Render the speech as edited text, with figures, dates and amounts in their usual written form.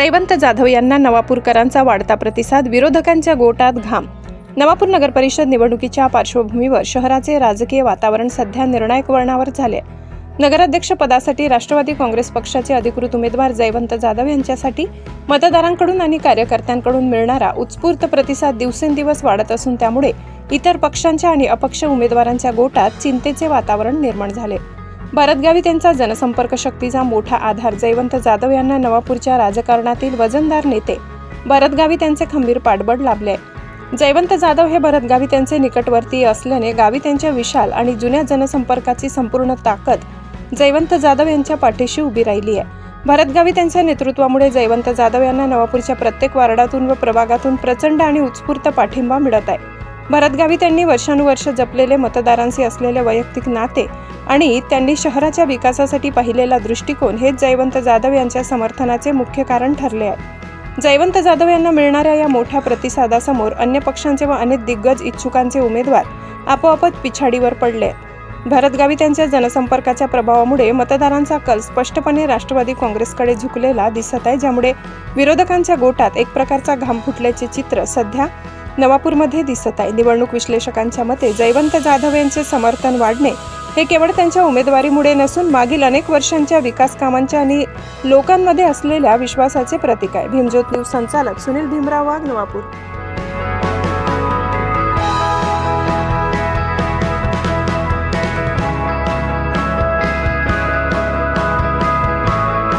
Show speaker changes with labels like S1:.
S1: जयवंत जाधव यांना नवापूरकरांचा वाढता प्रतिसाद, विरोधकांच्या गोटात घाम। नवापूर नगर परिषद निवडणुकीच्या पार्श्वभूमीवर शहराचे राजकीय वातावरण सध्या निर्णायक वळणावर झाले। नगराध्यक्ष पदासाठी राष्ट्रवादी काँग्रेस पक्षाचे अधिकृत उमेदवार जयवंत जाधव यांच्यासाठी मतदारांकडून आणि कार्यकर्त्यांकडून मिळणारा उत्स्फूर्त प्रतिसाद दिवसेंदिवस वाढत असून त्यामुळे इतर पक्षांच्या आणि अपक्ष उमेदवारांच्या गोटात चिंतेचे वातावरण निर्माण झाले। भरतगावी त्यांचा जनसंपर्क शक्तीचा मोठा आधार जयवंत जाधव यांना नवापूरच्या राजकारणातील वजनदार नेते भरतगावी त्यांचे खंबीर पाठबळ लाभले। जयवंत जाधव हे भरतगावी त्यांचे निकटवर्तीय असल्याने गावी त्यांच्या विशाल आणि जुन्या जनसंपर्काची संपूर्ण ताकद जयवंत जाधव यांच्या पाठीशी उभी राहिली आहे। भरतगावी त्यांच्या नेतृत्वामुळे जयवंत जाधव यांना नवापूरच्या प्रत्येक वार्डातून व प्रभागातून प्रचंड आणि उत्स्फूर्त पाठिंबा मिळत आहे। भरतगावी त्यांनी वर्षानुवर्ष जपलेले मतदारांशी असलेले वैयक्तिक नाते आणि त्यांनी शहराच्या विकासासाठी पाहिलेला दृष्टिकोन हेच जयवंत जाधव यांच्या समर्थनाचे मुख्य कारण ठरले आहे। जयवंत जाधव यांना मिळणाऱ्या या मोठ्या प्रतिसादासमोर अन्य पक्षांचे व अनेक दिग्गज इच्छुकांचे उमेदवार आपोआपच पिछाडीवर पडले। भरतगावी त्यांच्या जनसंपर्काच्या प्रभावामुळे मतदारांचा कल स्पष्टपणे राष्ट्रवादी काँग्रेसकडे झुकलेला दिसत आहे, ज्यामुळे विरोधकांच्या गोटात एक प्रकारचा घाम फुटल्याचे चित्र सध्या नवापूरमध्ये दिसत आहे। निवडणूक विश्लेषकांच्या मते जयवंत जाधव यांचे समर्थन वाढणे हे केवळ त्यांच्या उमेदवारीमुळे नसून मागील अनेक वर्षांच्या विकास कामांच्या आणि लोकांमध्ये असलेल्या विश्वासाचे प्रतीक आहे। भीमज्योत न्यूज संचालक सुनील भीमराव वाघ, नवापूर।